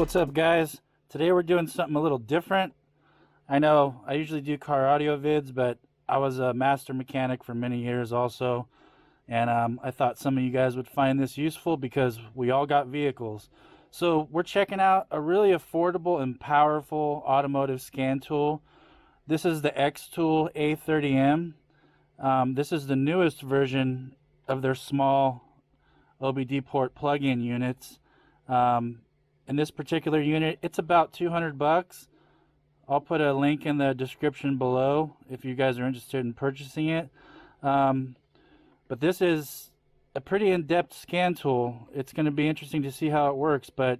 What's up, guys? Today we're doing something a little different. I know I usually do car audio vids, but I was a master mechanic for many years also, and I thought some of you guys would find this useful because we all got vehicles. So we're checking out a really affordable and powerful automotive scan tool. This is the Xtool A30M. This is the newest version of their small OBD port plug-in units. In this particular unit, it's about 200 bucks. I'll put a link in the description below if you guys are interested in purchasing it. But this is a pretty in-depth scan tool. It's going to be interesting to see how it works, but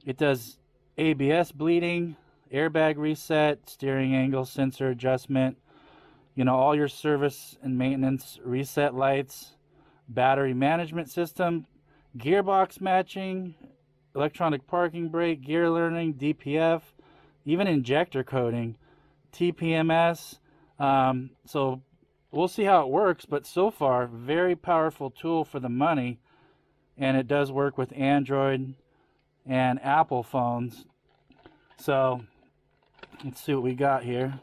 it does ABS bleeding, airbag reset, steering angle sensor adjustment, all your service and maintenance reset lights, battery management system, gearbox matching, electronic parking brake, gear learning, DPF, even injector coding, TPMS. So we'll see how it works, but so far, very powerful tool for the money, and it does work with Android and Apple phones. So let's see what we got here.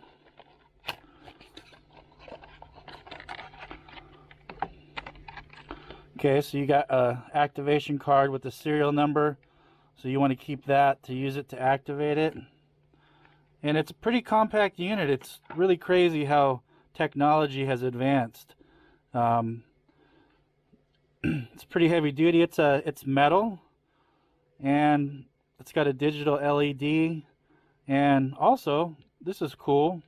Okay, so you got a activation card with the serial number, so you want to keep that to use it to activate it. And it's a pretty compact unit. It's really crazy how technology has advanced. It's pretty heavy duty. It's metal, and it's got a digital LED, and also this is cool.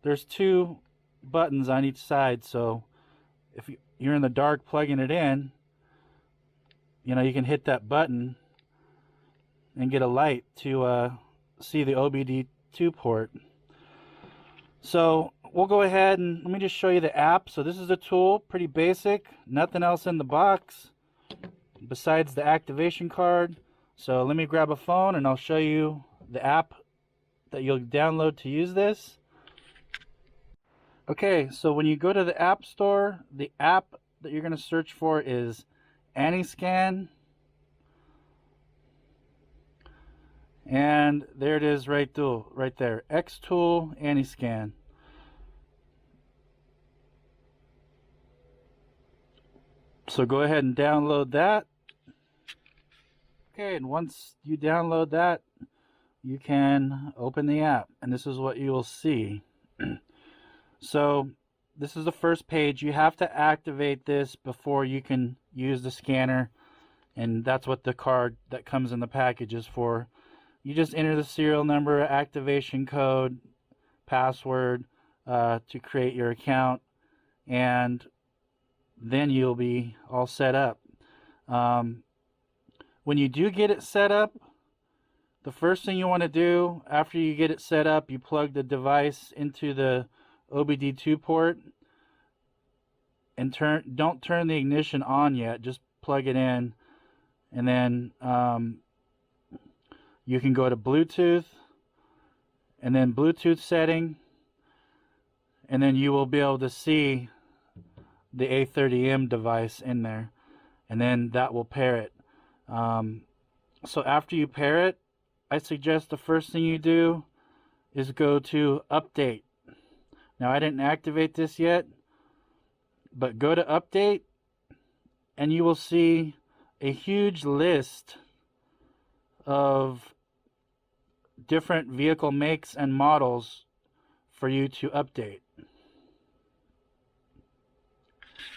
There's two buttons on each side, so if you're in the dark plugging it in, you can hit that button and get a light to see the OBD2 port. So we'll go ahead and let me just show you the app. So this is a tool, pretty basic, nothing else in the box besides the activation card. So let me grab a phone and I'll show you the app that you'll download to use this. Okay, so when you go to the App Store, the app that you're going to search for is AnyScan. And there it is right there, Xtool AnyScan. So go ahead and download that. Okay, and once you download that, you can open the app, and this is what you will see. So this is the first page. You have to activate this before you can use the scanner, and that's what the card that comes in the package is for. You just enter the serial number, activation code, password to create your account, and then you'll be all set up. When you do get it set up, the first thing you want to do after you get it set up, you plug the device into the OBD2 port and don't turn the ignition on yet, just plug it in, and then you can go to Bluetooth and then Bluetooth setting, and then you will be able to see the A30M device in there, and then that will pair it. So after you pair it, I suggest the first thing you do is go to Update. Now I didn't activate this yet, but go to Update and you will see a huge list of different vehicle makes and models for you to update.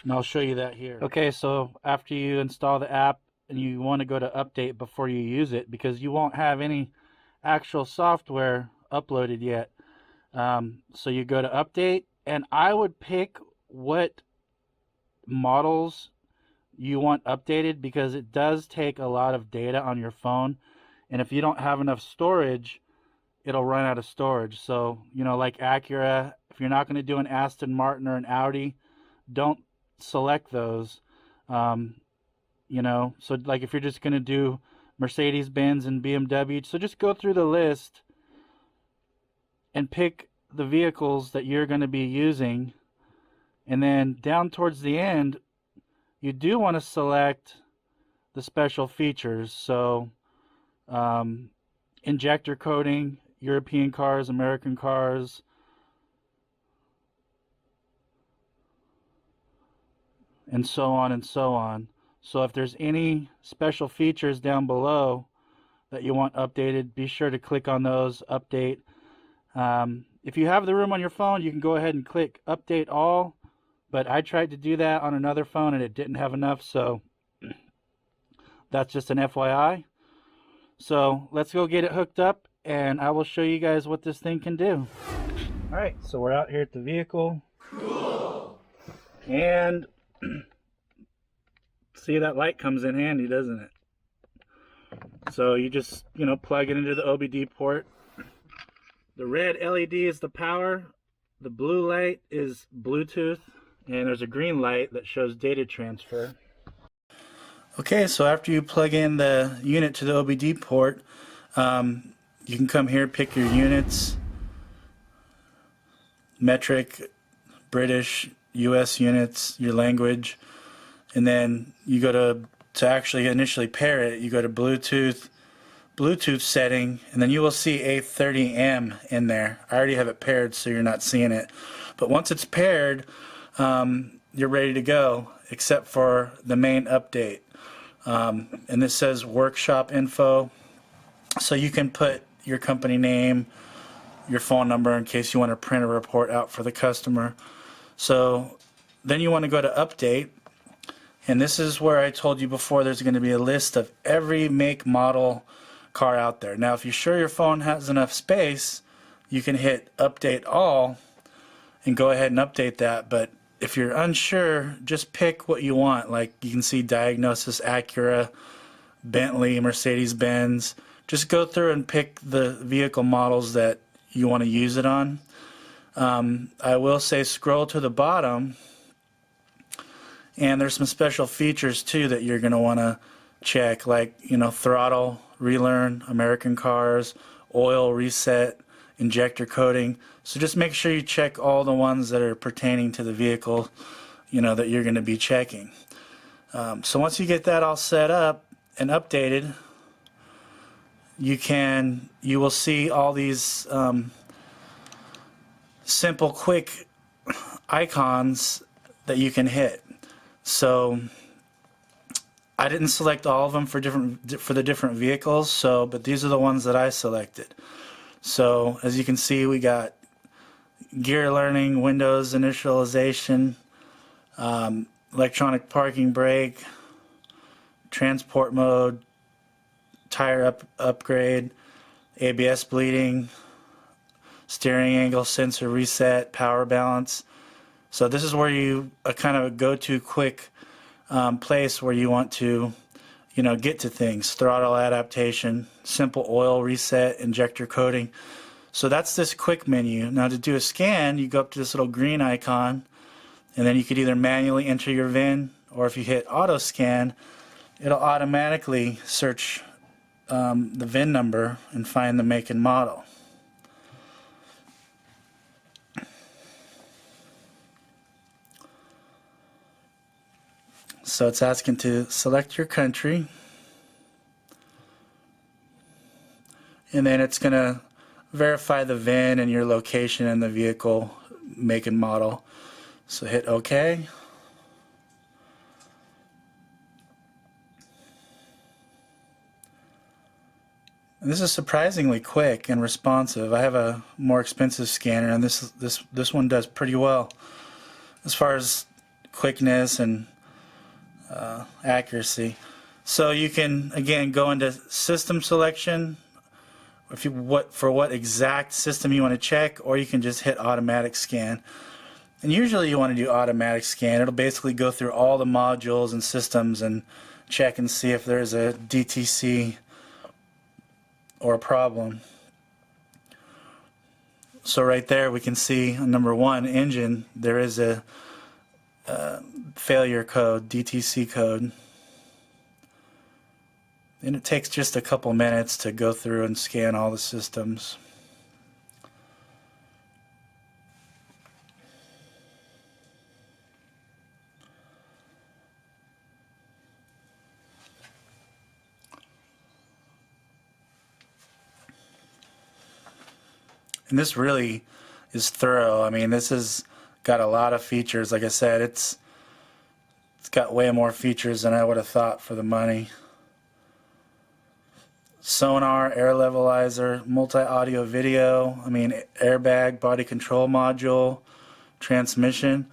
And I'll show you that here. Okay, so after you install the app, and you want to go to Update before you use it, because you won't have any actual software uploaded yet. So you go to Update, and I would pick what models you want updated, because it does take a lot of data on your phone, and if you don't have enough storage, it'll run out of storage. So like Acura, if you're not going to do an Aston Martin or an Audi, don't select those. So like if you're just going to do Mercedes-Benz and BMW, so just go through the list and pick the vehicles that you're going to be using, and then down towards the end you do want to select the special features. So um, injector coating, European cars, American cars, and so on and so on. So if there's any special features down below that you want updated, be sure to click on those, update. If you have the room on your phone, you can go ahead and click update all, but I tried to do that on another phone and it didn't have enough, so that's just an FYI. So let's go get it hooked up and I will show you guys what this thing can do. Alright, so we're out here at the vehicle. Cool. And see, that light comes in handy, doesn't it? So you just, plug it into the OBD port. The red LED is the power, the blue light is Bluetooth, and there's a green light that shows data transfer. Okay, so after you plug in the unit to the OBD port, you can come here, pick your units, metric, British, US units, your language, and then you go to actually initially pair it, you go to Bluetooth setting, and then you will see A30M in there. I already have it paired, so you're not seeing it. But once it's paired, you're ready to go, except for the main update. And this says workshop info, so you can put your company name, your phone number in case you want to print a report out for the customer. So then you want to go to update, and this is where I told you before there's going to be a list of every make, model car out there. Now if you're sure your phone has enough space, you can hit update all and go ahead and update that, but if you're unsure, just pick what you want. Like you can see Diagnosis, Acura, Bentley, Mercedes-Benz. Just go through and pick the vehicle models that you want to use it on. I will say scroll to the bottom, and there's some special features too that you're going to want to check, like throttle, relearn, American cars, oil reset, injector coating. So just make sure you check all the ones that are pertaining to the vehicle, that you're going to be checking. So once you get that all set up and updated, you will see all these simple, quick icons that you can hit. So I didn't select all of them for the different vehicles, but these are the ones that I selected. So as you can see, we got gear learning, Windows initialization, electronic parking brake, transport mode, tire upgrade, ABS bleeding, steering angle sensor reset, power balance. So this is where you kind of a go-to quick place where you want to get to things. Throttle adaptation, simple oil reset, injector coating. So that's this quick menu. Now to do a scan, you go up to this little green icon, and then you could either manually enter your VIN, or if you hit auto scan, it'll automatically search the VIN number and find the make and model. So it's asking to select your country, and then it's going to verify the VIN and your location and the vehicle make and model. So hit OK. And this is surprisingly quick and responsive. I have a more expensive scanner, and this one does pretty well as far as quickness and accuracy. So you can again go into system selection for what exact system you want to check, or you can just hit automatic scan. And usually you want to do automatic scan. It'll basically go through all the modules and systems and check and see if there's a DTC or a problem. So right there we can see on number 1, engine, there is a failure code, DTC code. And it takes just a couple minutes to go through and scan all the systems. And this really is thorough. I mean, this has got a lot of features. Like I said, it's got way more features than I would have thought for the money. Sonar, air levelizer, multi-audio video, I mean, airbag, body control module, transmission.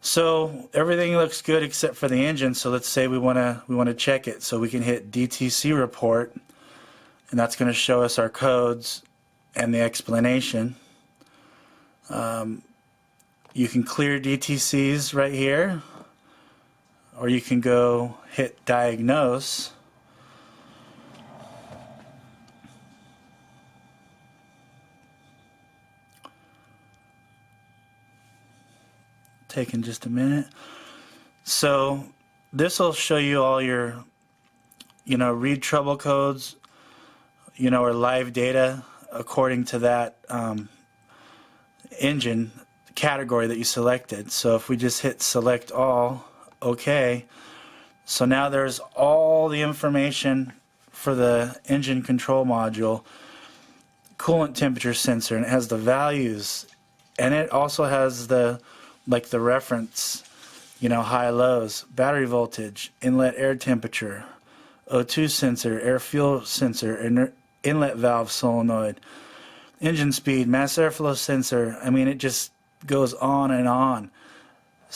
So everything looks good except for the engine. So let's say we want to check it. So we can hit DTC report, and that's going to show us our codes and the explanation. You can clear DTCs right here, or you can go hit diagnose. Taking just a minute. So this will show you all your, read trouble codes, or live data according to that engine category that you selected. So if we just hit select all, okay. So now there's all the information for the engine control module, coolant temperature sensor, and it has the values, and it also has the reference, high lows, battery voltage, inlet air temperature, O2 sensor, air fuel sensor, inlet valve solenoid, engine speed, mass airflow sensor. I mean, it just goes on and on.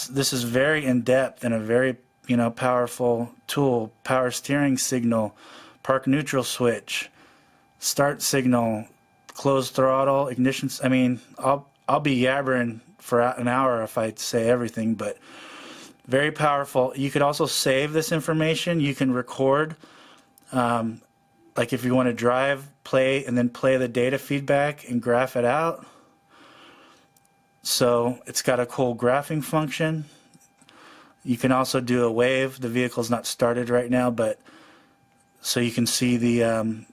This is very in-depth and a very, powerful tool. Power steering signal, park neutral switch, start signal, closed throttle, ignition. I mean, I'll be yabbering for an hour if I say everything, but very powerful. You could also save this information. You can record, like if you want to drive, play, and then play the data feedback and graph it out. So it's got a cool graphing function. You can also do a wave. The vehicle's not started right now, but so you can see the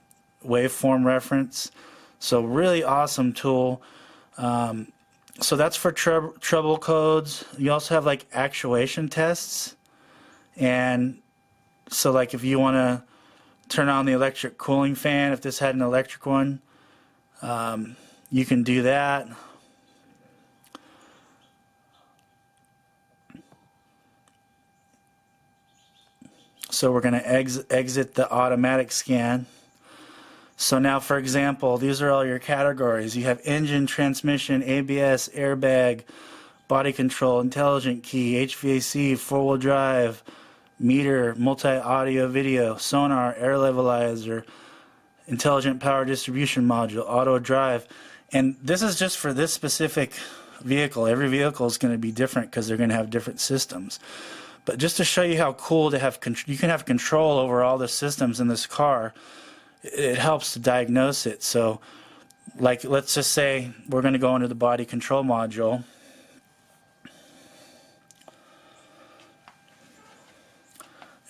waveform reference. So really awesome tool. So that's for trouble codes. You also have like actuation tests, and so like if you want to turn on the electric cooling fan, if this had an electric one, you can do that. So we're going to exit the automatic scan. So now, for example, these are all your categories. You have engine, transmission, ABS, airbag, body control, intelligent key, HVAC, four-wheel drive, meter, multi-audio video, sonar, air levelizer, intelligent power distribution module, auto drive. And this is just for this specific vehicle. Every vehicle is going to be different because they're going to have different systems. But just to show you how cool to have, you can have control over all the systems in this car. It helps to diagnose it. So like, let's just say we're going to go into the body control module.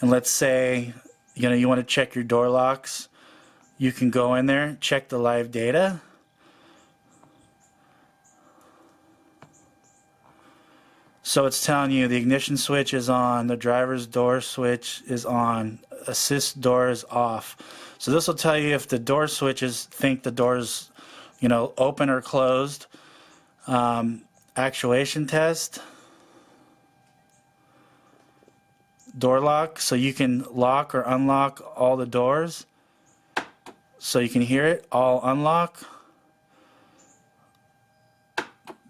And let's say, you want to check your door locks. You can go in there, check the live data. So it's telling you the ignition switch is on, the driver's door switch is on, assist door is off. So this will tell you if the door switches think the door's, open or closed. Actuation test. Door lock, so you can lock or unlock all the doors. So you can hear it, all unlock.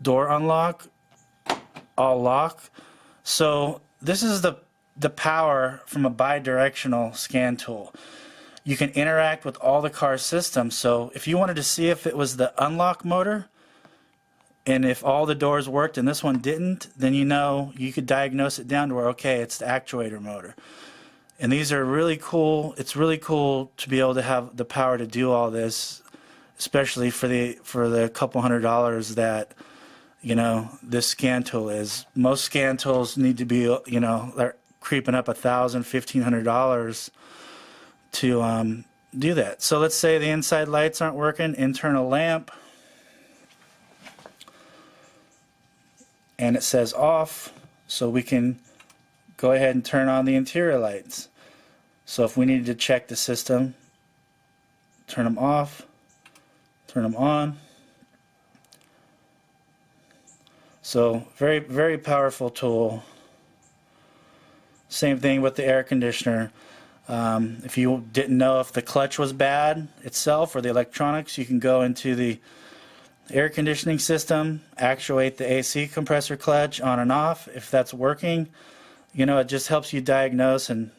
Door unlock, all lock. So this is the power from a bidirectional scan tool. You can interact with all the car systems. So if you wanted to see if it was the unlock motor, and if all the doors worked and this one didn't, then you could diagnose it down to where, okay, it's the actuator motor. And these are really cool. It's really cool to be able to have the power to do all this, especially for the couple $100 that this scan tool is. Most scan tools need to be they're creeping up $1,000, $1,500 to do that. So let's say the inside lights aren't working, internal lamp, and it says off, so we can go ahead and turn on the interior lights. So if we needed to check the system, turn them off, turn them on. So very, very powerful tool. Same thing with the air conditioner. If you didn't know if the clutch was bad itself or the electronics, you can go into the air conditioning system, actuate the AC compressor clutch on and off. If that's working, it just helps you diagnose and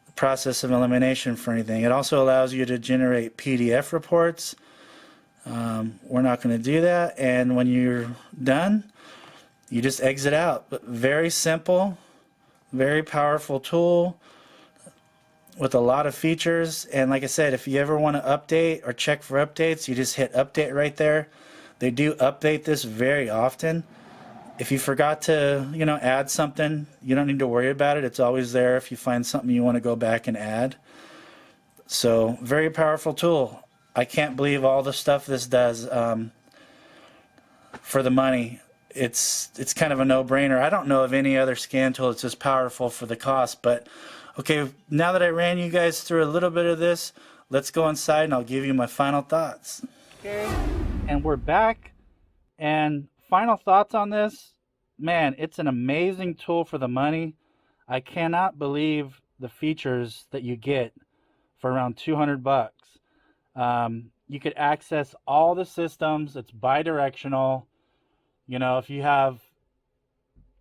the process of elimination for anything. It also allows you to generate PDF reports. We're not going to do that, and when you're done, you just exit out. But very simple, very powerful tool with a lot of features. And like I said, if you ever want to update or check for updates, you just hit update right there. They do update this very often. If you forgot to, add something, you don't need to worry about it. It's always there if you find something you want to go back and add. So, very powerful tool. I can't believe all the stuff this does for the money. It's kind of a no-brainer. I don't know of any other scan tool that's as powerful for the cost, but okay, now that I ran you guys through a little bit of this, let's go inside and I'll give you my final thoughts. Okay, and we're back, and final thoughts on this. Man, it's an amazing tool for the money. I cannot believe the features that you get for around 200 bucks. You could access all the systems. It's bi-directional. If you have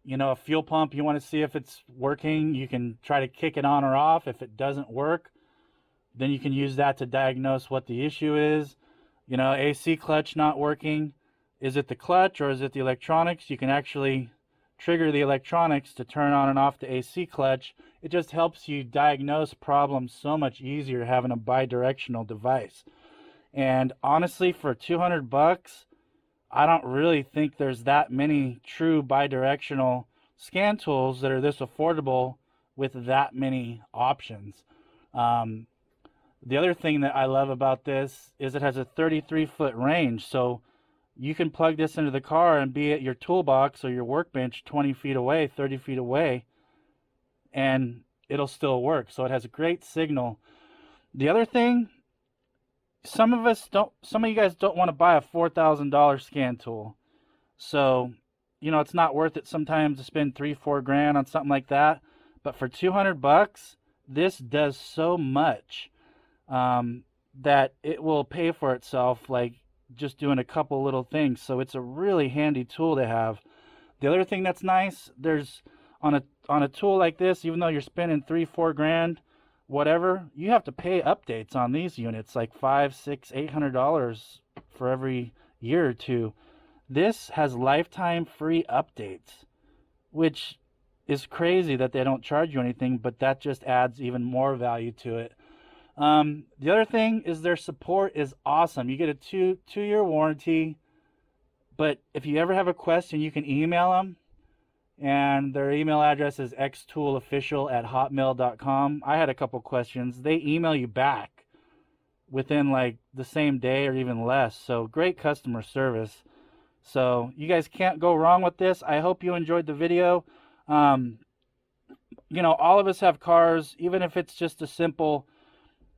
a fuel pump, you want to see if it's working, you can try to kick it on or off. If it doesn't work, then you can use that to diagnose what the issue is. AC clutch not working. Is it the clutch or is it the electronics? You can actually trigger the electronics to turn on and off the AC clutch. It just helps you diagnose problems so much easier having a bi-directional device. And honestly, for 200 bucks, I don't really think there's that many true bi-directional scan tools that are this affordable with that many options. The other thing that I love about this is it has a 33-foot range, so you can plug this into the car and be at your toolbox or your workbench 20 feet away, 30 feet away, and it'll still work. So it has a great signal. The other thing, some of you guys don't want to buy a $4,000 scan tool. So, it's not worth it sometimes to spend $3-4 grand on something like that. But for 200 bucks, this does so much that it will pay for itself, like just doing a couple little things. So it's a really handy tool to have. The other thing that's nice, there's on a tool like this, even though you're spending $3-4 grand, whatever, you have to pay updates on these units, like $500-$800 for every year or two. This has lifetime free updates, which is crazy that they don't charge you anything, but that just adds even more value to it. The other thing is their support is awesome. You get a two-year warranty, but if you ever have a question, you can email them. And their email address is xtoolofficial@hotmail.com. I had a couple questions. They email you back within like the same day or even less. So great customer service. So you guys can't go wrong with this. I hope you enjoyed the video. All of us have cars, even if it's just a simple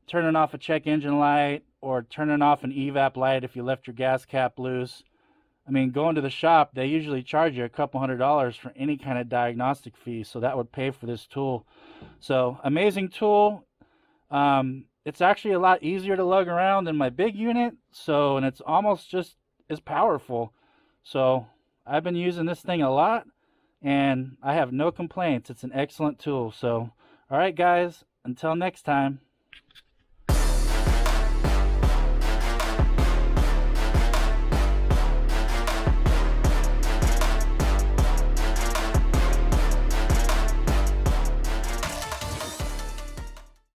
turning off a check engine light or turning off an evap light if you left your gas cap loose. I mean, going to the shop, they usually charge you a couple $100s for any kind of diagnostic fee, so that would pay for this tool. So, amazing tool. It's actually a lot easier to lug around than my big unit, and it's almost just as powerful. So, I've been using this thing a lot, and I have no complaints. It's an excellent tool. So, all right, guys, until next time.